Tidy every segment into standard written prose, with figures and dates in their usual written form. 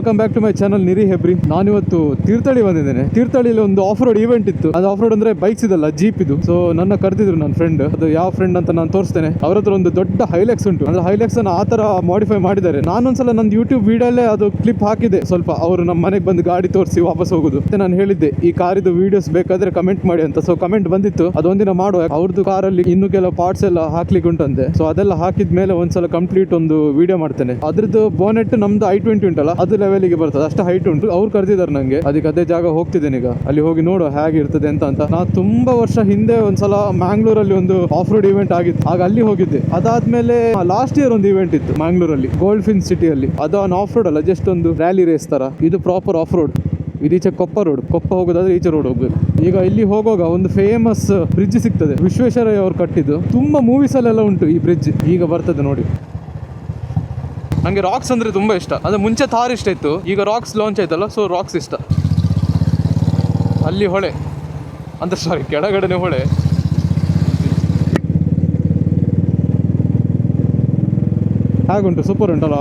Welcome back to my channel ನಿರಿ ಹೆಬ್ರಿ. ನಾನಿವತ್ತು ತೀರ್ಥಹಳ್ಳಿ ಬಂದಿದ್ದೇನೆ. ತೀರ್ಥಹಳ್ಳಿಯಲ್ಲಿ ಒಂದು ಆಫ್ ರೋಡ್ ಇವೆಂಟ್ ಇತ್ತು. ಅದು ಆಫ್ ರೋಡ್ ಅಂದ್ರೆ ಬೈಕ್ಸ್ ಇದಲ್ಲ, ಜೀಪ್ ಇದು. ಸೊ ನನ್ನ ಕರೆದಿದ್ರು ನನ್ನ ಫ್ರೆಂಡ್. ಅದು ಯಾವ ಫ್ರೆಂಡ್ ಅಂತ ನಾನು ತೋರಿಸ್ತೇನೆ. ಅವ್ರ ಹತ್ರ ಒಂದು ದೊಡ್ಡ ಹೈಲೆಕ್ಸ್ ಉಂಟು. ಅಂದ್ರೆ ಹೈಲೆಕ್ಸ್ ಅನ್ನ ಆ ತರ ಮಾಡಿಫೈ ಮಾಡಿದ್ದಾರೆ. ನಾನೊಂದ್ಸಲ ನನ್ನ ಯೂಟ್ಯೂಬ್ ವಿಡಿಯೋಲ್ಲೇ ಅದು ಕ್ಲಿಪ್ ಹಾಕಿದೆ. ಸ್ವಲ್ಪ ಅವರು ನಮ್ಮ ಮನೆಗೆ ಬಂದು ಗಾಡಿ ತೋರಿಸಿ ವಾಪಸ್ ಹೋಗುದು ಮತ್ತೆ ನಾನು ಹೇಳಿದ್ದೆ ಈ ಕಾರಿದು ವಿಡಿಯೋಸ್ ಬೇಕಾದ್ರೆ ಕಮೆಂಟ್ ಮಾಡಿ ಅಂತ. ಸೊ ಕಮೆಂಟ್ ಬಂದಿತ್ತು, ಅದೊಂದಿನ ಮಾಡುವ. ಅವ್ರದ್ದು ಕಾರಲ್ಲಿ ಇನ್ನು ಕೆಲವು ಪಾರ್ಟ್ಸ್ ಎಲ್ಲ ಹಾಕ್ಲಿಕ್ಕೆ ಉಂಟಂತೆ. ಸೊ ಅದೆಲ್ಲ ಹಾಕಿದ್ಮೇಲೆ ಒಂದ್ಸಲ ಕಂಪ್ಲೀಟ್ ಒಂದು ವಿಡಿಯೋ ಮಾಡ್ತೇನೆ. ಅದ್ರದ್ದು ಬೋನೆಟ್ ನಮ್ದು i20 ಉಂಟಲ್ಲ, ಅದು ಲೆವೆಲ್ಗೆ ಬರ್ತದೆ, ಅಷ್ಟು ಹೈಟ್ ಉಂಟು. ಅವ್ರು ಕರೆದಿದ್ದಾರೆ ನಂಗೆ. ಅದಕ್ಕೆ ಅದೇ ಜಾಗ ಹೋಗ್ತಿದ್ದೇನೆ ಈಗ. ಅಲ್ಲಿ ಹೋಗಿ ನೋಡುವ ಹೇಗಿರ್ತದೆ ಅಂತ. ನಾ ತುಂಬಾ ವರ್ಷ ಹಿಂದೆ ಒಂದ್ಸಲ ಮ್ಯಾಂಗ್ಳೂರಲ್ಲಿ ಒಂದು ಆಫ್ ರೋಡ್ ಇವೆಂಟ್ ಆಗಿತ್ತು, ಆಗ ಅಲ್ಲಿ ಹೋಗಿದ್ದೆ. ಅದಾದ್ಮೇಲೆ ಲಾಸ್ಟ್ ಇಯರ್ ಒಂದು ಇವೆಂಟ್ ಇತ್ತು ಮ್ಯಾಂಗ್ಳೂರಲ್ಲಿ, ಗೋಲ್ಡ್ ಫಿನ್ ಸಿಟಿಯಲ್ಲಿ. ಅದು ಆಫ್ ರೋಡ್ ಅಲ್ಲ, ಜಸ್ಟ್ ಒಂದು ರ್ಯಾಲಿ ರೇಸ್ ತರ. ಇದು ಪ್ರಾಪರ್ ಆಫ್ ರೋಡ್. ಇದೀಚೆ ಕೊಪ್ಪ ರೋಡ್, ಕೊಪ್ಪ ಹೋಗೋದಾದ್ರೆ ಈಚೆ ರೋಡ್ ಹೋಗ್ಬೇಕು. ಈಗ ಇಲ್ಲಿ ಹೋಗುವಾಗ ಒಂದು ಫೇಮಸ್ ಬ್ರಿಡ್ಜ್ ಸಿಗ್ತದೆ, ವಿಶ್ವೇಶ್ವರಯ್ಯ ಅವರು ಕಟ್ಟಿದ್ದು. ತುಂಬಾ ಮೂವೀಸ್ ಅಲ್ಲೆಲ್ಲ ಉಂಟು ಈ ಬ್ರಿಡ್ಜ್. ಈಗ ಬರ್ತದೆ ನೋಡಿ. ನಂಗೆ ರಾಕ್ಸ್ ಅಂದ್ರೆ ತುಂಬಾ ಇಷ್ಟ. ಅಂದ್ರೆ ಮುಂಚೆ ಥಾರ್ ಇಷ್ಟ ಇತ್ತು, ಈಗ ರಾಕ್ಸ್ ಲಾಂಚ್ ಆಯ್ತಲ್ಲ, ಸೊ ರಾಕ್ಸ್ ಇಷ್ಟ. ಅಲ್ಲಿ ಹೊಳೆ ಅಂದ್ರೆ ಸಾರಿ, ಕೆಳಗಡೆನೆ ಹೊಳೆ. ಹಾಗುಂಟು, ಸೂಪರ್ ಉಂಟಲ್ಲ.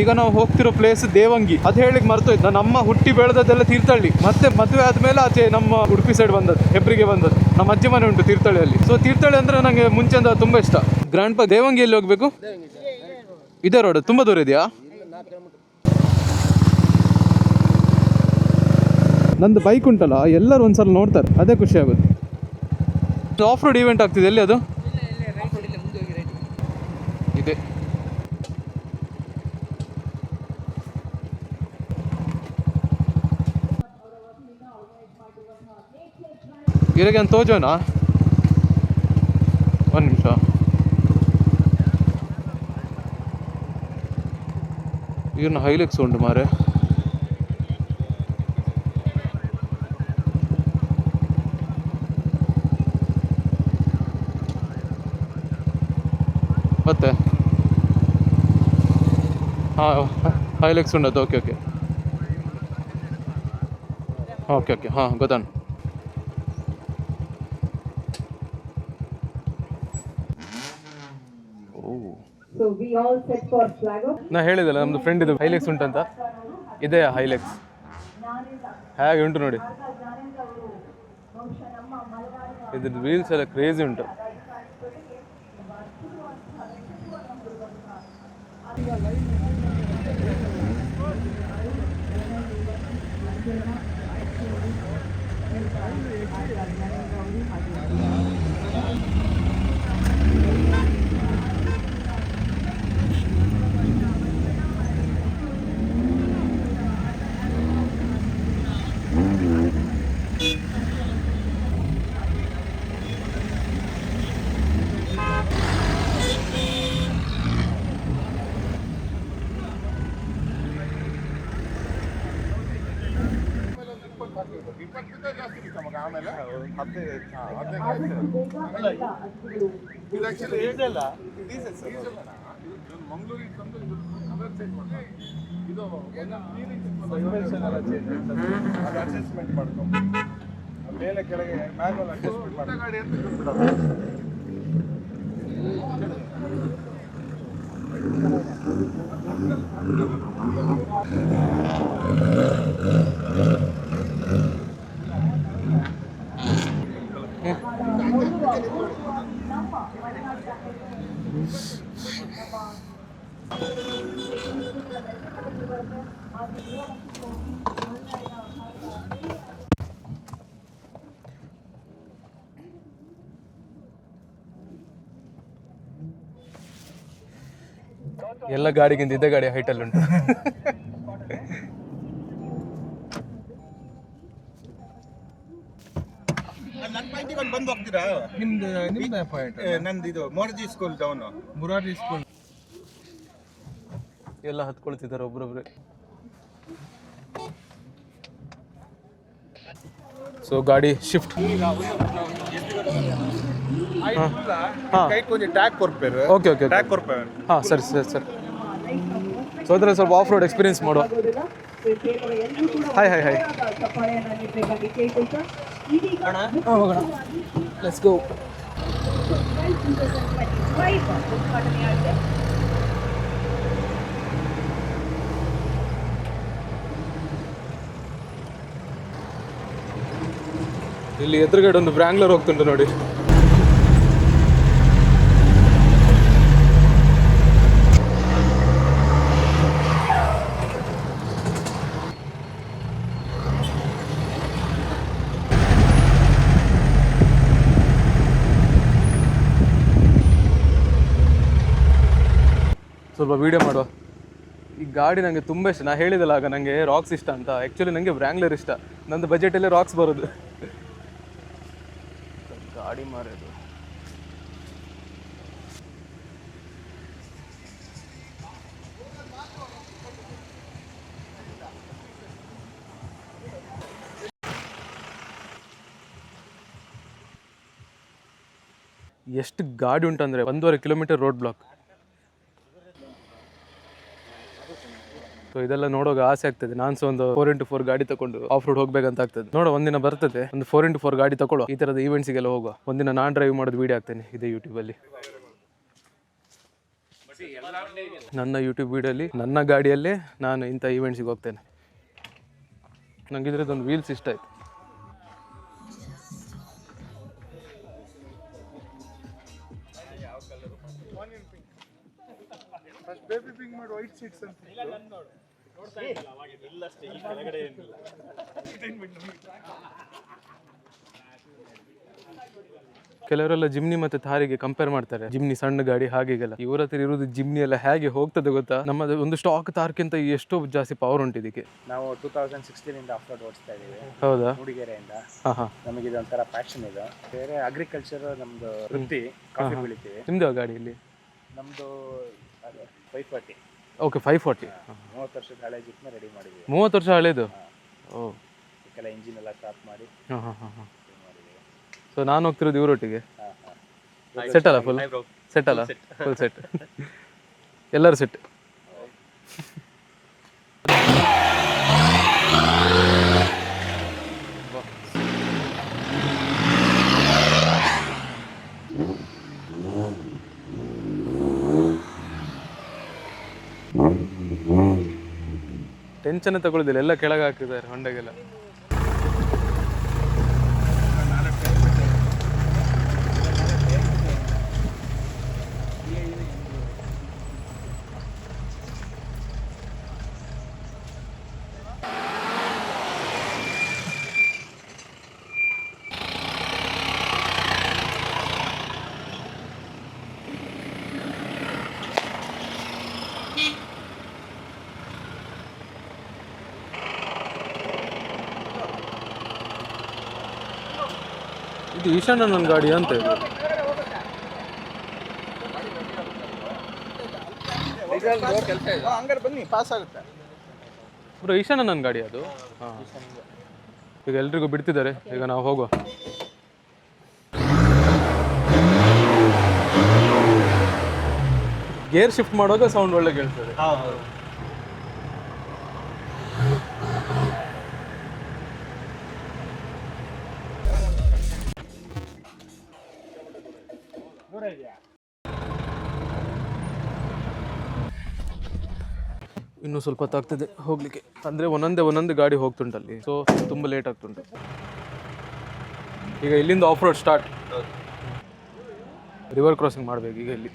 ಈಗ ನಾವು ಹೋಗ್ತಿರೋ ಪ್ಲೇಸ್ ದೇವಂಗಿ. ಅದು ಹೇಳಿಕ್ ಮರ್ತೋಯ್ತು, ನಮ್ಮ ಹುಟ್ಟಿ ಬೆಳೆದದ್ದೆಲ್ಲ ತೀರ್ಥಹಳ್ಳಿ. ಮತ್ತೆ ಮದುವೆ ಆದ್ಮೇಲೆ ಆಚೆ ನಮ್ಮ ಉಡುಪಿ ಸೈಡ್ ಬಂದದ್ದು, ಹೆಬ್ರಿಗೆ ಬಂದದ್ದು. ನಮ್ಮ ಅಜ್ಜಿ ಮನೆ ಉಂಟು ತೀರ್ಥಹಳ್ಳಿಯಲ್ಲಿ. ಸೊ ತೀರ್ಥಹಳ್ಳಿ ಅಂದ್ರೆ ನಂಗೆ ಮುಂಚೆಯಿಂದ ತುಂಬಾ ಇಷ್ಟ. ಗ್ರ್ಯಾಂಡ್ ಪಾ ದೇವಂಗಿಯಲ್ಲಿ ಹೋಗ್ಬೇಕು. ಇದೇ ರೋಡ್ ತುಂಬಾ ದೂರ ಇದೆಯಾ? ನಂದು ಬೈಕ್ ಉಂಟಲ್ಲ, ಎಲ್ಲರೂ ಒಂದ್ಸಲ ನೋಡ್ತಾರೆ, ಅದೇ ಖುಷಿ ಆಗುತ್ತೆ. ಆಫ್ ರೋಡ್ ಇವೆಂಟ್ ಆಗ್ತಿದೆ. ಎಲ್ಲಿ ಅದು? ಇದೆ. ಇರಗೆ ಅಂತ ತೋಜೋನಾ? ಒಂದು ನಿಮಿಷ. ಇವ್ರನ್ನ ಹೈಲೆಕ್ಸ್ ಉಂಟು ಮಾರೆ. ಮತ್ತೆ ಹಾಂ, ಹೈಲೆಕ್ಸ್ ಉಂಟು. ಓಕೆ ಓಕೆ ಓಕೆ ಓಕೆ ಹಾಂ, ಗೊತ್ತಾನು. ನಾ ಹೇಳಿದಲ್ಲ ನಮ್ದು ಫ್ರೆಂಡ್ ಇದು ಹೈಲೆಕ್ಸ್ ಉಂಟಂತ. ಇದೇ ಹೈಲೆಕ್ಸ್. ಹೇಗೆ ಉಂಟು ನೋಡಿ. ಇದ್ರದ್ದು ವೀಲ್ಸ್ ಎಲ್ಲ ಕ್ರೇಜಿ ಉಂಟು. ಮೇಲೆ ಕೆಳಗೆ ಮ್ಯಾನುವಲ್ ಅಡ್ಜಸ್ಟ್ಮೆಂಟ್ ಮಾಡಿ. ಎಲ್ಲ ಗಾಡಿಗಿಂತ ಇದೇ ಗಾಡಿ ಹೈಟಲ್ಲಿ ಉಂಟು. ಬಂದು ಹೋಗ್ತೀರಾ? ನಿಮ್ದು ಪಾಯಿಂಟ್. ನಂದು ಇದು Morarji school down. Morarji school ಎಲ್ಲ ಹತ್ಕೊಳ್ತಿದ್ದಾರೆ ಒಬ್ರೊಬ್ರೆ. ಸೊ ಗಾಡಿ ಶಿಫ್ಟ್. ಕೈ ಕೊಂಚ ಟ್ಯಾಗ್ ಕೊಡ್ಪೇರು. ಓಕೆ ಓಕೆ ಟ್ಯಾಗ್ ಕೊಡ್ಪೇರು. ಹಾಂ ಸರಿ ಸರಿ ಸರಿ. ಸೊ ಅದ್ರಲ್ಲಿ ಸ್ವಲ್ಪ ಆಫ್ ರೋಡ್ ಎಕ್ಸ್ಪೀರಿಯನ್ಸ್ ಮಾಡುವ. Hi hi hi. ಹೋಗೋಣ, ಲೆಟ್ಸ್ ಗೋ. ಇಲ್ಲಿ ಎದುರುಗಡೆ ಒಂದು ಬ್ರ್ಯಾಂಗ್ಲರ್ ಹೋಗ್ತುಂಟು ನೋಡಿ. ಸ್ವಲ್ಪ ವೀಡಿಯೋ ಮಾಡುವ. ಈ ಗಾಡಿ ನನಗೆ ತುಂಬ ಇಷ್ಟ. ನಾನು ಹೇಳಿದಲ್ಲ ಆಗ ನನಗೆ ರಾಕ್ಸ್ ಇಷ್ಟ ಅಂತ. ಆ್ಯಕ್ಚುಲಿ ನನಗೆ ವ್ರ್ಯಾಂಗ್ಲರ್ ಇಷ್ಟ. ನಂದು ಬಜೆಟಲ್ಲೇ ರಾಕ್ಸ್ ಬರೋದು. ಗಾಡಿ ಮಾರೋದು ಎಷ್ಟು ಗಾಡಿ ಉಂಟಂದರೆ 1.5 ಕಿಲೋಮೀಟರ್ ರೋಡ್ ಬ್ಲಾಕ್. ಸೊ ಇದೆಲ್ಲ ನೋಡುವಾಗ ಆಸೆ ಆಗ್ತದೆ. ನಾನು ಸಹ ಒಂದು 4x4 ಗಾಡಿ ತಗೊಂಡು ಆಫ್ ರೋಡ್ ಹೋಗ್ಬೇಕಂತ ಆಗ್ತದೆ. ನೋಡೋ ಒಂದಿನ ಬರ್ತದೆ, ಒಂದು 4x4 ಗಾಡಿ ತಗೊಳ್ಳೋ, ಈ ಥರದ ಈವೆಂಟ್ಸಿಗೆಲ್ಲ ಹೋಗುವ. ಒಂದಿನ ನಾನು ಡ್ರೈವ್ ಮಾಡೋದು ವೀಡಿಯೋ ಹಾಕ್ತೇನೆ ಇದೇ ಯೂಟ್ಯೂಬಲ್ಲಿ. ನನ್ನ ಯೂಟ್ಯೂಬ್ ವೀಡಿಯೋಲಿ ನನ್ನ ಗಾಡಿಯಲ್ಲೇ ನಾನು ಇಂಥ ಈವೆಂಟ್ಸಿಗೆ ಹೋಗ್ತೇನೆ. ನನಗೆ ಇದ್ರದ್ದೊಂದು ವೀಲ್ಸ್ ಇಷ್ಟ ಆಯ್ತು. ಕೆಲವರೆಲ್ಲ ಜಿಮ್ನಿ ಮತ್ತೆ ಥಾರಿಗೆ ಕಂಪೇರ್ ಮಾಡ್ತಾರೆ. ಜಿಮ್ನಿ ಸಣ್ಣ ಗಾಡಿ ಹಾಗೆಲ್ಲ. ಇವರ ಹತ್ರ ಇರುವುದು ಜಿಮ್ನಿ ಎಲ್ಲ ಹೇಗೆ ಹೋಗ್ತದೆ ಗೊತ್ತಾ? ನಮ್ಮದು ಒಂದು ಸ್ಟಾಕ್ ಥಾರ್ಕ್ಕಿಂತ ಎಷ್ಟೋ ಜಾಸ್ತಿ ಪವರ್ ಉಂಟು ಇದಕ್ಕೆ. ನಾವು 2016 ಇಂದ ಆಫ್ ರೋಡ್ ಓಡಿಸ್ತಾ ಇದ್ದೀವಿ. ಹೌದಾ? ಮೂಡಿಗೆರೆಯಿಂದ. ನಮಗೆ ಇದೊಂಥರ ಪ್ಯಾಷನ್ ಇದೆ. ಬೇರೆ ಅಗ್ರಿಕಲ್ಚರ್ ನಮ್ದು ವೃತ್ತಿ. ಕಾಫಿ ಬೆಳಿತೀವಿ. ನಿಮ್ದು ಗಾಡಿಯಲ್ಲಿ? ನಮ್ದು 540. ಓಕೆ, 540. 30 ವರ್ಷದ ಹಳೆ ಜಿಪ್ನ ರೆಡಿ ಮಾಡಿದ್ವಿ. 30 ವರ್ಷ ಹಳೇದು? ಓ, ಇದಕ್ಕೆಲ್ಲ ಇಂಜಿನ್ ಎಲ್ಲ ಸ್ಟಾಪ್ ಮಾಡಿ ಮಾಡಿದ್ದೀವಿ. ಸೊ ನಾನು ಹೋಗ್ತಿರೋದು ಇವರೊಟ್ಟಿಗೆ. ಸೆಟ್ ಅಲ್ಲ? ಫುಲ್ ಸೆಟ್ ಅಲ್ಲ? Full set. ಎಲ್ಲರೂ ಸೆಟ್. ಟೆನ್ಷನ್ ತಗೊಳ್ಳೋದಿಲ್ಲ, ಎಲ್ಲ ಕೆಳಗೆ ಹಾಕಿದ್ದಾರೆ ಹೊಂಡೆಗೆಲ್ಲ. ಇದು ಈಶಾನನ ಗಾಡಿ ಅಂತ ಇದು. ಹಂಗಾರೆ ಬನ್ನಿ, ಪಾಸ್ ಆಗುತ್ತೆ. ಪೂರ ಈಶಾನನ ಗಾಡಿ ಅದು. ಹಾಂ, ಈಗ ಎಲ್ರಿಗೂ ಬಿಡ್ತಿದ್ದಾರೆ. ಈಗ ನಾವು ಹೋಗುವ. ಗೇರ್ ಶಿಫ್ಟ್ ಮಾಡುವಾಗ ಸೌಂಡ್ ಒಳ್ಳೆ ಕೇಳ್ತದೆ. ಇನ್ನೂ ಸ್ವಲ್ಪ ಹೊತ್ತಾಗ್ತದೆ ಹೋಗ್ಲಿಕ್ಕೆ. ಅಂದರೆ ಒಂದೊಂದೇ ಗಾಡಿ ಹೋಗ್ತುಂಟಲ್ಲಿ. ಸೊ ತುಂಬ ಲೇಟ್ ಆಗ್ತುಂಟು. ಈಗ ಇಲ್ಲಿಂದ of road start. River crossing ಮಾಡಬೇಕು ಈಗ ಇಲ್ಲಿ.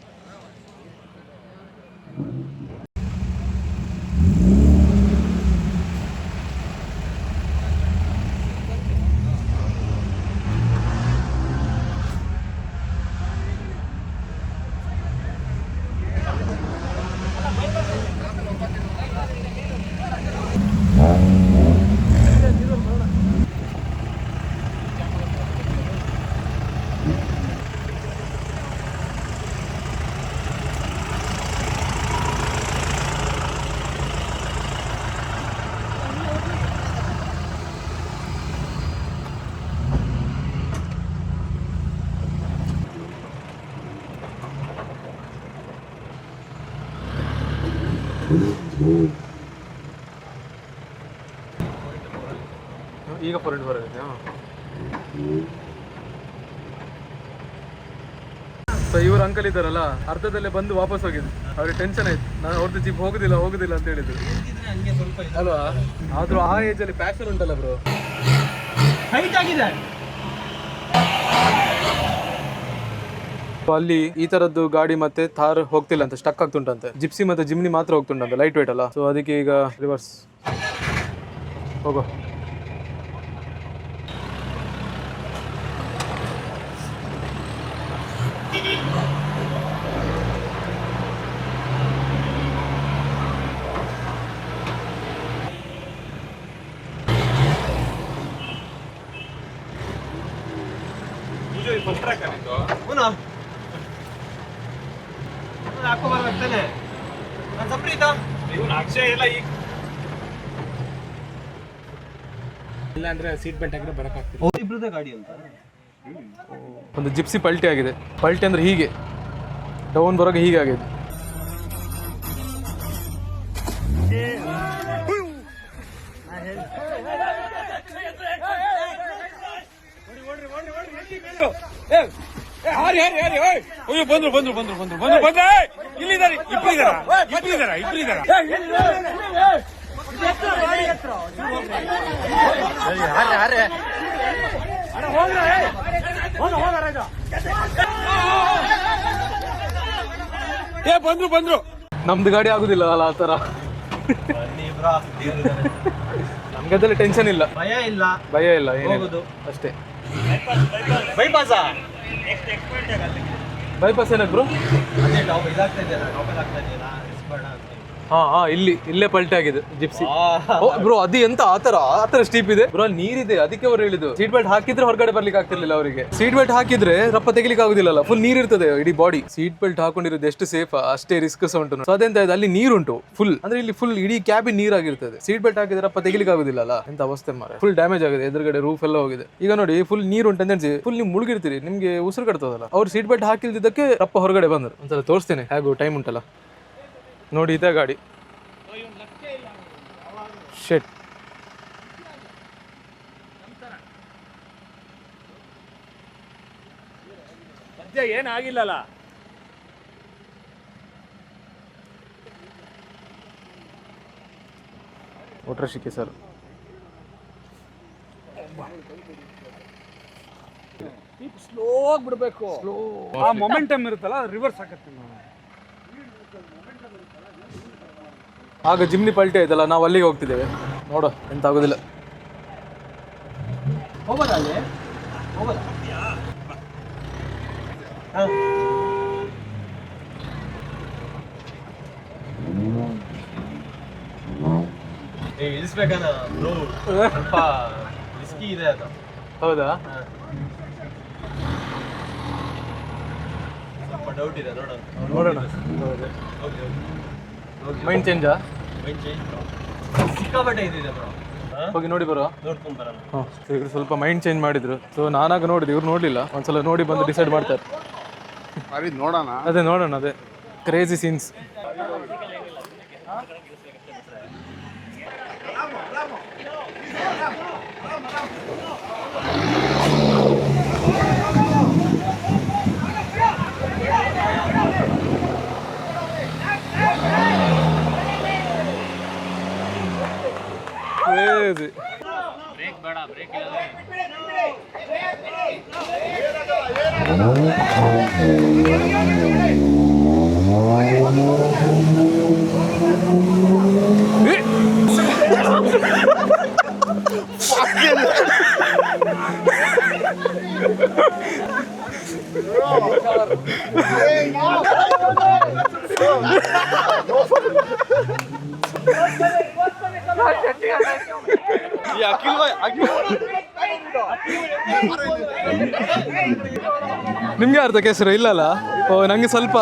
ಈಗ ಫಾರೆಂಟ್ ಬರೋದು. ಸೊ ಇವರು ಅಂಕಲ್ ಇದ್ದಾರಲ್ಲ, ಅರ್ಧದಲ್ಲೇ ಬಂದು ವಾಪಸ್ ಹೋಗಿದ್ದು. ಅವ್ರಿಗೆ ಟೆನ್ಷನ್ ಆಯ್ತು, ನಾನು ಅವ್ರದ್ದು ಜೀಪ್ ಹೋಗುದಿಲ್ಲ ಅಂತ ಹೇಳಿದ್ರು ಅಲ್ವಾ. ಆದ್ರೂ ಆ ಏಜ್ ಅಲ್ಲಿ ಪ್ಯಾಷನ್ ಉಂಟಲ್ಲ ಬ್ರೋ. ಹೈಟ್ ಆಗಿದೆ. ಅಲ್ಲಿ ಈ ತರದ್ದು ಗಾಡಿ ಮತ್ತೆ ಥಾರ್ ಹೋಗ್ತಿಲ್ಲ ಅಂತ, ಸ್ಟಕ್ ಆಗ್ತುಂಟಂತೆ. ಜಿಪ್ಸಿ ಮತ್ತೆ ಜಿಮ್ನಿ ಮಾತ್ರ ಹೋಗ್ತುಂಟಂತೆ, ಲೈಟ್ ವೇಟ್ ಅಲ್ಲ. ಸೊ ಅದಕ್ಕೆ ಈಗ ರಿವರ್ಸ್ ಹೋಗೋ. ಇಲ್ಲಾಂದ್ರೆ ಸೀಟ್ ಬೆಲ್ಟ್ ಹಾಕಿದ್ರೆ ಬರಕಾಗ್ತಿಲ್ಲ. ಇಬ್ರದೇ ಗಾಡಿ ಅಂತ. ಒಂದು ಜಿಪ್ಸಿ ಪಲ್ಟಿ ಆಗಿದೆ. ಪಲ್ಟಿ ಅಂದ್ರೆ ಹೀಗೆ ಡೌನ್ ಬರೋಕೆ ಹೀಗೆ ಆಗಿದೆ. ಬಂದ್ರು ನಮ್ದು ಗಾಡಿ ಆಗುದಿಲ್ಲ ಅಲ್ಲ ಆ ತರ. ನಮ್ಗೆ ಅದೆಲ್ಲ ಟೆನ್ಷನ್ ಇಲ್ಲ, ಭಯ ಇಲ್ಲ ಏನಿಲ್ಲ ಅಷ್ಟೇ. ಬೈಪಾಸ್ ಏನಕ್ಕೆ ಬ್ರೋ? ಹಾ ಇಲ್ಲೇ ಪಲ್ಟಿ ಆಗಿದೆ ಜಿಪ್ಸಿ. ಬ್ರೋ ಅದು ಎಂತ ಆತರ ಸ್ಟೀಪ್ ಇದೆ ಬ್ರೋ, ಅಲ್ಲಿ ನೀರಿದೆ. ಅದಕ್ಕೆ ಅವ್ರು ಹೇಳಿದ್ದು ಸೀಟ್ ಬೆಲ್ಟ್ ಹಾಕಿದ್ರೆ ಹೊರಗಡೆ ಬರ್ಲಿಕ್ಕೆ ಆಗ್ತಿರ್ಲಿಲ್ಲ ಅವರಿಗೆ. ಸೀಟ್ ಬೆಲ್ಟ್ ಹಾಕಿದ್ರೆ ರಪ್ಪ ತೆಗಿಲಿಕ್ಕೆ ಆಗುದಿಲ್ಲ, ಫುಲ್ ನೀರ್ ಇರ್ತದೆ ಇಡೀ ಬಾಡಿ. ಸೀಟ್ ಬೆಲ್ಟ್ ಹಾಕೊಂಡಿರೋದು ಎಷ್ಟು ಸೇಫ್ ಅಷ್ಟೇ ರಿಸ್ಕ್ ಉಂಟು. ಸೊ ಅದೆಂತ ಇದೆ, ಅಲ್ಲಿ ನೀರುಂಟು ಫುಲ್, ಅಂದ್ರೆ ಇಲ್ಲಿ ಫುಲ್ ಇಡೀ ಕ್ಯಾಬಿನ್ ನೀರಾಗಿರ್ತದೆ. ಸೀಟ್ ಬೆಲ್ಟ್ ಹಾಕಿದ್ರೆ ರಪ್ಪ ತೆಗಿಲಿಕ್ಕೆ ಆಗುದಿಲ್ಲ ಅಲ್ಲ, ಎಂತ ಅವಸ್ಥೆ ಮಾರ. ಫುಲ್ ಡ್ಯಾಮೇಜ್ ಆಗಿದೆ, ಎದುರುಗಡೆ ರೂಫ್ ಎಲ್ಲ ಹೋಗಿದೆ. ಈಗ ನೋಡಿ ಫುಲ್ ನೀರು ಉಂಟು ಅಂತ ಫುಲ್ ನೀವು ಮುಳುಗಿರ್ತೀರಿ, ನಿಮ್ಗೆ ಉಸಿರು ಕಟ್ತದಲ್ಲ. ಅವ್ರು ಸೀಟ್ ಬೆಲ್ಟ್ ಹಾಕಿಲ್ದಿದ್ದಕ್ಕೆ ರಪ್ಪ ಹೊರಗಡೆ ಬಂದರು. ಒಂದ್ಸಲ ತೋರಿಸ್ತೇನೆ ಹೇಗೂ ಟೈಮ್ ಉಂಟಲ್ಲ ನೋಡಿ. ಇದೇ ಗಾಡಿ ಶೆಟ್. ಏನಾಗಿಲ್ಲಲ್ಲ. ಒಟ್ರೆ ಶಿಕ್ಕಿ ಸರ್. ಸ್ಲೋ ಆಗಿ ಬಿಡಬೇಕು. ಆ ಮೊಮೆಂಟಮ್ ಇರುತ್ತಲ್ಲ, ರಿವರ್ಸ್ ಆಗತ್ತೆ. ಆಗ ಜಿಮ್ನಿ ಪಲ್ಟಿ ಆಯ್ತಲ್ಲ, ನಾವು ಅಲ್ಲಿಗೆ ಹೋಗ್ತಿದ್ದೇವೆ. ನೋಡೋ ಎಂತ ಆಗೋದಿಲ್ಲ. ಇಳಿಸ್ಬೇಕಣ್ಣ, ಸ್ವಲ್ಪ ರಿಸ್ಕಿ ಇದೆ ಅದು. ಹೌದಾ? ಸ್ವಲ್ಪ ಡೌಟ್ ಇದೆ, ನೋಡೋಣ. ಮೈಂಡ್ ಚೇಂಜಾ? ಸಿಕ್ಕಾಪಟ್ಟೆ ಇದಿದೆ ಬ್ರೋ, ಹೋಗಿ ನೋಡಿ ಬರೋ. ನೋಡ್ಕೊಂಡ್ ಬರೋಣ. ಇವ್ರು ಸ್ವಲ್ಪ ಮೈಂಡ್ ಚೇಂಜ್ ಮಾಡಿದ್ರು. ಸೊ ನಾನಾಗ ನೋಡಿದೆ, ಇವ್ರು ನೋಡ್ಲಿಲ್ಲ. ಒಂದ್ಸಲ ನೋಡಿ ಬಂದು ಡಿಸೈಡ್ ಮಾಡ್ತಾರೆ. ನೋಡೋಣ. ಅದೇ ನೋಡೋಣ, ಅದೇ ಕ್ರೇಜಿ ಸೀನ್ಸ್. crazy. ಬ್ರೇಕ್ ಬೇಡ, ಬ್ರೇಕ್ ಇಲ್ಲ. ನಿಮ್ಗೆ ಅರ್ಥ ಕೆಸರು ಇಲ್ಲಲ್ಲ? ಓ, ನಂಗೆ ಸ್ವಲ್ಪ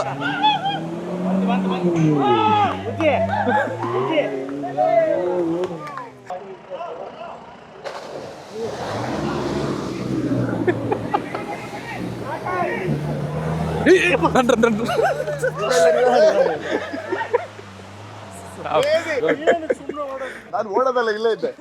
ನಾನು ಓಡೋದಲ್ಲ, ಇಲ್ಲೇ ಇದ್ದೆ.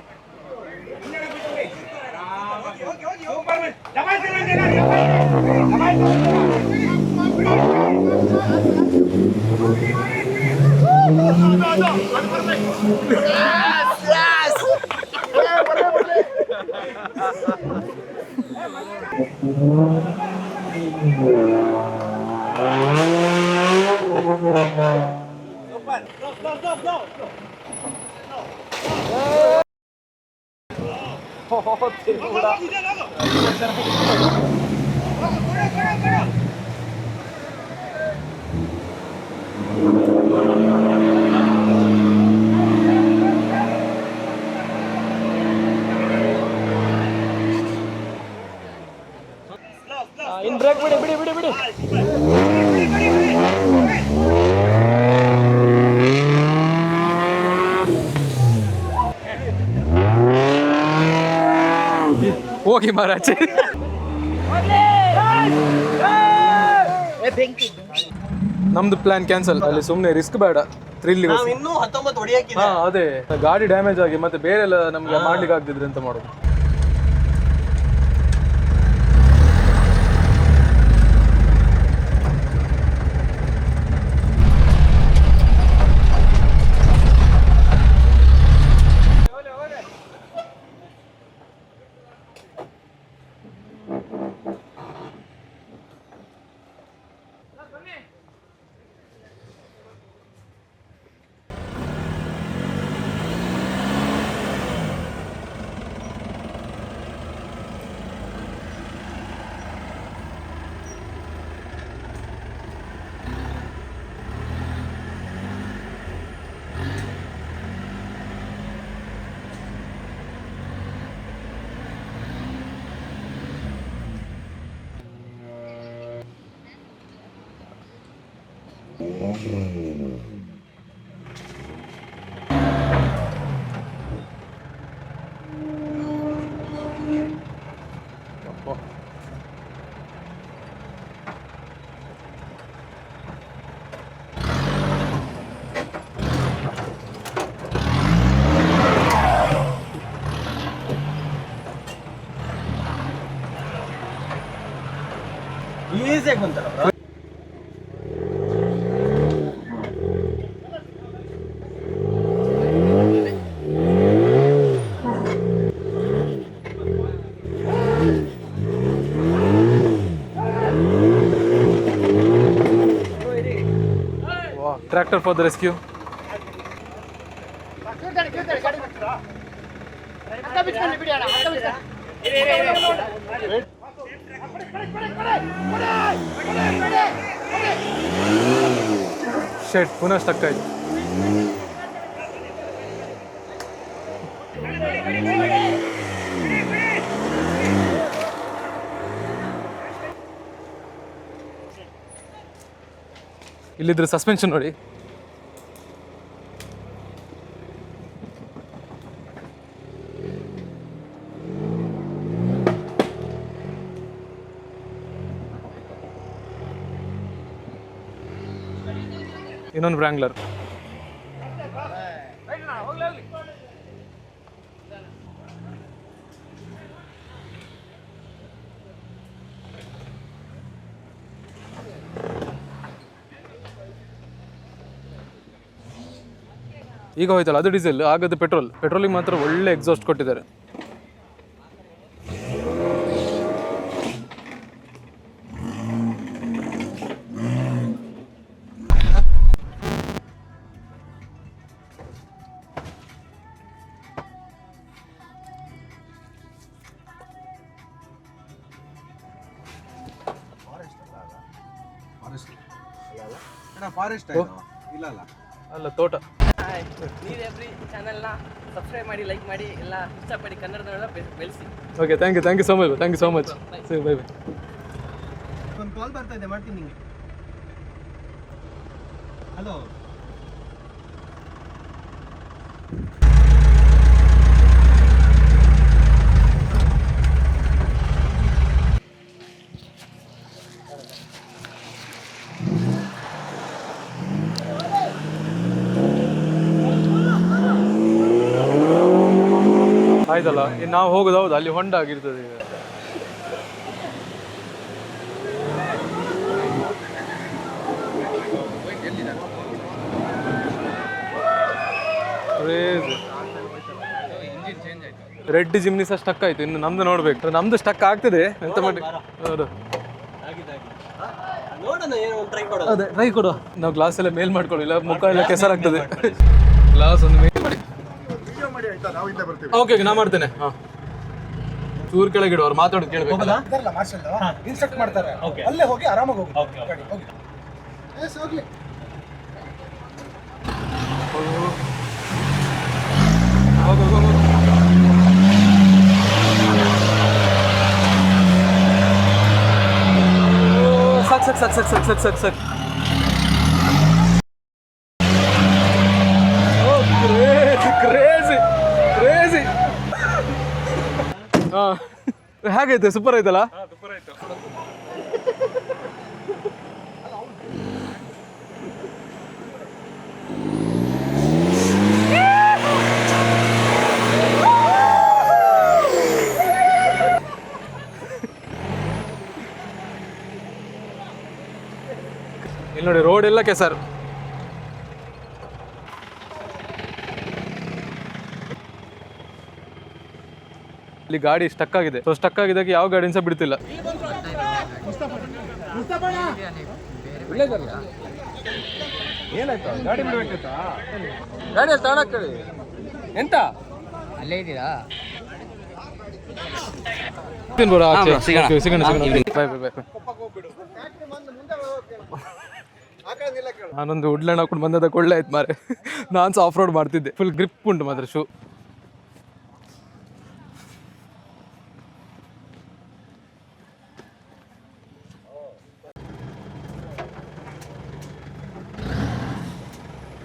ಇನ್ ಬ್ರೇಕ್ ಬಿಡಿ ಬಿಡಿ ಬಿಡಿ ಬಿಡಿ. ಹೋಗಿ ಮಹಾರಾಜೆ. ನಮ್ದು ಪ್ಲಾನ್ ಕ್ಯಾನ್ಸಲ್. ಅಲ್ಲಿ ಸುಮ್ಮನೆ ರಿಸ್ಕ್ ಬೇಡ, ಥ್ರಿಲ್. ಇನ್ನೂ 19 ಹೊಡಿಯಾಕಿದೆ. ಹಾ ಅದೇ, ಗಾಡಿ ಡ್ಯಾಮೇಜ್ ಆಗಿ ಮತ್ತೆ ಬೇರೆ ಎಲ್ಲ ನಮ್ಗೆ ಮಾಡ್ಲಿಕ್ಕೆ ಆಗ್ತಿದ್ರೆ ಅಂತ ಮಾಡೋದು. ಈಸಿಯಾಗಿ ಬಂತಾರ. Tractor for the rescue. Shit, ಪುನಃ ಸ್ಟಕ್ ಆಯ್ತು. ಇಲ್ಲಿದ್ರೆ ಸಸ್ಪೆನ್ಷನ್ ನೋಡಿ. ಇನ್ನೊಂದು ವ್ರಾಂಗ್ಲರ್. ಈಗ ಹೋಯ್ತಲ್ಲ ಅದು ಡೀಸೆಲ್, ಆಗದು ಪೆಟ್ರೋಲ್. ಪೆಟ್ರೋಲಿಗೆ ಮಾತ್ರ ಒಳ್ಳೆ ಎಕ್ಸಾಸ್ಟ್ ಕೊಟ್ಟಿದ್ದಾರೆ. ಫಾರೆಸ್ಟ್ ಇಲ್ಲ ಅಲ್ಲ, ತೋಟ. ನೀವು ಎವ್ರಿ ಚಾನಲ್ನ ಸಬ್ಸ್ಕ್ರೈಬ್ ಮಾಡಿ, ಲೈಕ್ ಮಾಡಿ, ಎಲ್ಲ ಇಷ್ಟಪಡಿ ಕನ್ನಡದನ್ನೆಲ್ಲ ಬೆಳೆಸಿ. Okay, thank you so much. Thank you so much. ಸರಿ, ಬೈ ಬೈ. ಒಂದು ಕಾಲ್ ಬರ್ತಾ ಇದೆ, ಮಾಡ್ತೀನಿ ನಿಮಗೆ. ಹಲೋ. ಆಯ್ತಲ್ಲ, ಇನ್ನು ನಾವು ಹೋಗೋದು ಹೌದು, ಅಲ್ಲಿ ಹೊಂಡ ಆಗಿರ್ತದೆ. ರೆಡ್ ಜಿಮ್ನಿ ಸಹ ಸ್ಟಕ್ ಆಯ್ತು. ಇನ್ನು ನಮ್ದು ನೋಡ್ಬೇಕು. ನಮ್ದು ಸ್ಟಕ್ ಆಗ್ತದೆ ಎಂತ ಮಾಡಿ. ಹೌದು. ನೋಡೋಣ ಏನೋ ಒಂದು ಟ್ರೈ ಮಾಡೋಣ. ಅದೇ ಟ್ರೈ ಕೊಡು. ನಾವು ಗ್ಲಾಸ್ ಎಲ್ಲ ಮೇಲ್ ಮಾಡ್ಕೊಳ್ಳಿಲ್ಲ, ಮುಖ ಎಲ್ಲ ಕೆಸರಾಗ್ತದೆ. ಗ್ಲಾಸ್ ಒಂದು ಮೇಲ್ ಮಾಡಿ. ವಿಡಿಯೋ ಮಾಡಿ ಆಯ್ತಾ, ನಾವು ಹಿಂದೆ ಬರ್ತೀವಿ. ಓಕೆ ನಾ ಮಾಡ್ತೇನೆ. ಹಾಂ ಚೂರು ಕೆಳಗಿಡು, ಅವ್ರು ಮಾತಾಡೋದು ಕೇಳಬೇಕು. ಇನ್ಸ್ಟ್ರಕ್ಟ್ ಮಾಡ್ತಾರೆ, ಅಲ್ಲೇ ಹೋಗಿ ಆರಾಮಾಗಿ ಹೋಗಿ. ಹೋಗ್ಲಿ. ಸಕ್ ಕ್ರೇಜಿ. ಹೇಗೈತೆ? ಸೂಪರ್ ಐತಲ್ಲ? ಇಲ್ಲಿ ನೋಡಿ, ರೋಡ್ ಎಲ್ಲ ಕೆಸರು. ಇಲ್ಲಿ ಗಾಡಿ ಸ್ಟಕ್ ಆಗಿದೆ. ಸೊ ಸ್ಟಕ್ ಆಗಿದ್ದಕ್ಕೆ ಯಾವ ಗಾಡಿನ ಸಹ ಬಿಡ್ತಿಲ್ಲ. ಗಾಡಿ ಬಿಡ್ಬೇಕಿತ್ತಾ? ಗಾಡಿ ತಗೊಳಕ್ತದೆ ಎಂತ? ಅಲ್ಲೇ ಇದ್ದೀರಾ? ಸಿಗೋಣ. ಬಾಯ್. ನಾನೊಂದು ವುಡ್ಲ್ಯಾಂಡ್ ಹಾಕೊಂಡು ಬಂದದಕ್ಕೆ ಒಳ್ಳೆ ಆಯ್ತು ಮಾರೆ. ನಾನು ಸಹ ಆಫ್ ರೋಡ್ ಮಾಡ್ತಿದ್ದೆ. ಫುಲ್ ಗ್ರಿಪ್ ಉಂಟು ಮಾತ್ರ ಶೂ.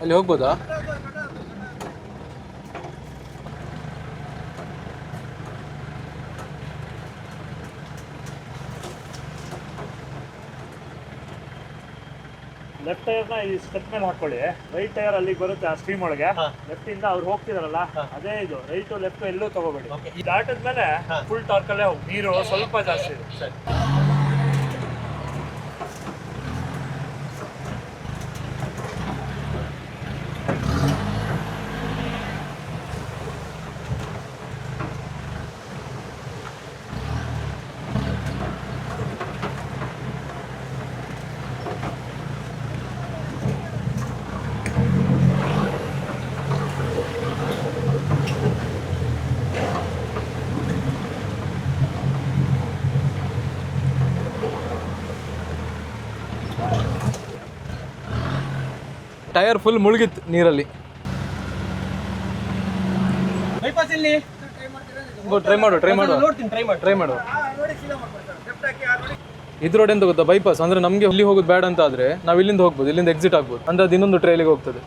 ಅಲ್ಲಿ ಹೋಗ್ಬೋದಾ? ಲೆಫ್ಟ್ ಟೈರ್ನ ಈ ಸ್ಟೆಪ್ ಮೇಲೆ ಹಾಕೊಳ್ಳಿ. ರೈಟ್ ಟೈರ್ ಅಲ್ಲಿಗೆ ಬರುತ್ತೆ ಆ ಸ್ಟ್ರೀಮ್ ಒಳಗೆ. ಲೆಫ್ಟ್ ಇಂದ ಅವ್ರು ಹೋಗ್ತಿದಾರಲ್ಲ, ಅದೇ ಇದು. ರೈಟು ಲೆಫ್ಟ್ ಎಲ್ಲೂ ತಗೋಬೇಡಿ. ದಾಟದ್ಮೇಲೆ ಫುಲ್ ಟಾರ್ಕಲ್ಲೇ ಹೋಗಿ. ನೀರು ಸ್ವಲ್ಪ ಜಾಸ್ತಿ ಇದೆ. ಟೈರ್ ಫುಲ್ ಮುಳುಗಿತ್ತು ನೀರಲ್ಲಿ. ಟ್ರೈ ಮಾಡು. ಇದು ರೋಡ್ ಎಂತ ಗೊತ್ತಾ? ಬೈಪಾಸ್. ಅಂದ್ರೆ ನಮಗೆ ಇಲ್ಲಿ ಹೋಗೋದು ಬೇಡ ಅಂತ ಆದ್ರೆ ನಾವು ಇಲ್ಲಿಂದ ಹೋಗ್ಬೋದು, ಇಲ್ಲಿಂದ ಎಕ್ಸಿಟ್ ಆಗ್ಬೋದು. ಅಂದ್ರೆ ಅದು ಇನ್ನೊಂದು ಟ್ರೈಲಿಗೆ ಹೋಗ್ತದೆ.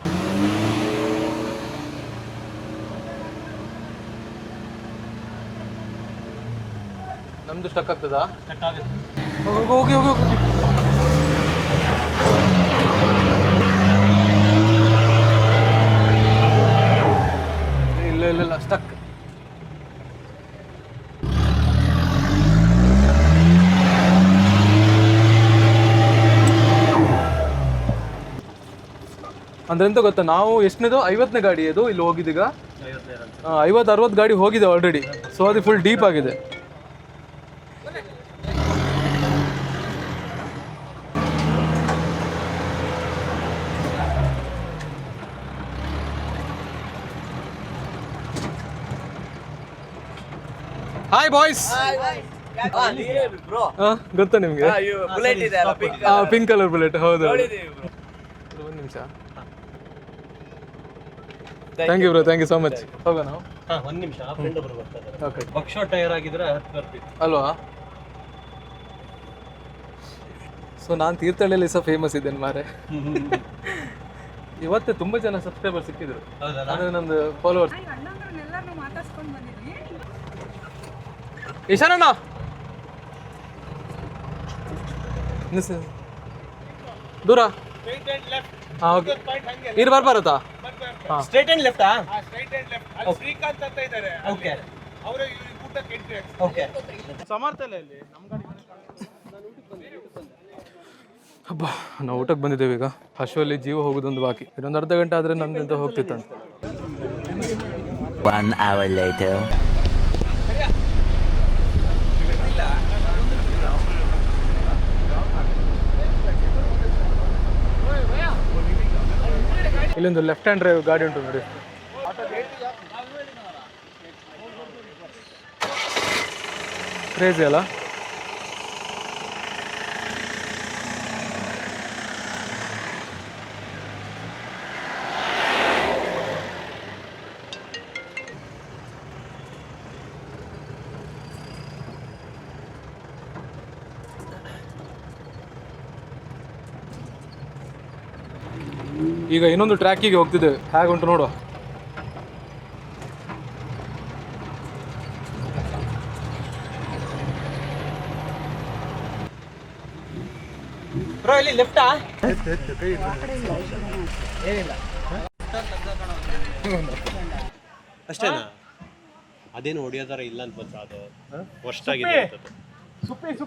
ನಮ್ದು ಸ್ಟಕ್ ಆಗ್ತದಾ? ಹೋಗಿ. ಇಲ್ಲ ಸ್ಟಕ್. ಅಂದ್ರೆ ಎಂತ ಗೊತ್ತಾ, ನಾವು ಎಷ್ಟನೇದು 50ನೇ ಗಾಡಿ ಅದು ಇಲ್ಲಿ ಹೋಗಿದ್ದೀಗ. 50-60 ಗಾಡಿ ಹೋಗಿದೆ ಆಲ್ರೆಡಿ. ಸೊ ಅದು ಫುಲ್ ಡೀಪ್ ಆಗಿದೆ. Hi boys. ಗೊತ್ತಾ ನಿಮ್ಗೆ? ಬುಲೆಟ್ ಇದೆ ಅಲ್ಲ, ಪಿಂಕ್ ಕಲರ್ ಬುಲೆಟ್. ಹೌದು. ಒಂದು ನಿಮಿಷ. Thank you bro, thank you so much. ಹೋಗೋಣ ನಾವು? ಒಂದು ನಿಮಿಷ, ಫ್ರೆಂಡ್ ಒಬ್ರು ಬರ್ತಾರೆ. ಓಕೆ. ಬಕ್ಶೋ ಟೈರ್ ಆಗಿದ್ರೆ ಬರ್ತೀವಿ ಅಲ್ವಾ? ಸೊ ನಾನು ತೀರ್ಥಹಳ್ಳಿಯಲ್ಲಿ ಸಹ ಫೇಮಸ್ ಇದ್ದೇನೆ ಮಾರೆ. ಇವತ್ತೇ ತುಂಬಾ ಜನ ಸಬ್ಸ್ಕ್ರೈಬರ್ ಸಿಕ್ಕಿದ್ರು. ನಾನು ನಂದು ಫಾಲೋವರ್ಸ್. ಈಶಾನಣ್ಣ ದೂರ. ಹಾಂ ಓಕೆ. ಇದು ಬರ್ಬಾರತ್ತಾ? ಸ್ಟ್ರೈಟ್ ಅಂಡ್ ಲೆಫ್ಟಾ? ಶ್ರೀಕಾಂತ್ ಅಂತ ಇದ್ದಾರೆ. ಓಕೆ. ಅವರೇ ಊಟಕ್ಕೆ ಎಂಟ್ರಿ. ಓಕೆ. ಸಮರ್ಥದಲ್ಲಿ ನಮ್ಮ ಗಾಡಿ. ಹಬ್ಬ, ನಾವು ಊಟಕ್ಕೆ ಬಂದಿದ್ದೇವೆ ಈಗ. ಹಸುವಲ್ಲಿ ಜೀವ ಹೋಗೋದೊಂದು ಬಾಕಿ. ಇನ್ನೊಂದು ಅರ್ಧ ಗಂಟೆ ಆದರೆ ನಮ್ದಿಂತ ಹೋಗ್ತಿತ್ತಂತೆ. 1 hour later. ಇಲ್ಲೊಂದು ಲೆಫ್ಟ್ ಹ್ಯಾಂಡ್ ಡ್ರೈವ್ ಗಾಡಿ ಉಂಟು ನೋಡಿ. ಕ್ರೇಜಿ ಅಲ್ಲ. ಈಗ ಇನ್ನೊಂದು ಟ್ರ್ಯಾಕಿಗೆ ಹೋಗ್ತಿದೆ, ಹೇಗೆ ಉಂಟು ನೋಡುವ. ಬ್ರೋ ಇಲ್ಲಿ ಲೆಫ್ಟಾ? ಅಷ್ಟೇನಾ? ಅದೇನು ಹೊಡಿಯೋ ಥರ ಇಲ್ಲ ಅಂತ ಮಾತ್ರ, ಅದು ವರ್ಷಾಗಿದೆ.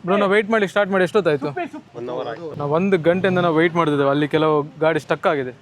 ಬ್ರೋ ನಾವು ವೆಯ್ಟ್ ಮಾಡಿ ಸ್ಟಾರ್ಟ್ ಮಾಡಿ ಎಷ್ಟೊತ್ತಾಯ್ತು? 1 hour ಆಯ್ತು. ನಾವು 1 ಗಂಟೆಯಿಂದ ನಾವು ವೆಯ್ಟ್ ಮಾಡ್ತಿದ್ದೇವೆ. ಅಲ್ಲಿ ಕೆಲವು ಗಾಡಿ ಸ್ಟಕ್ ಆಗಿದೆ.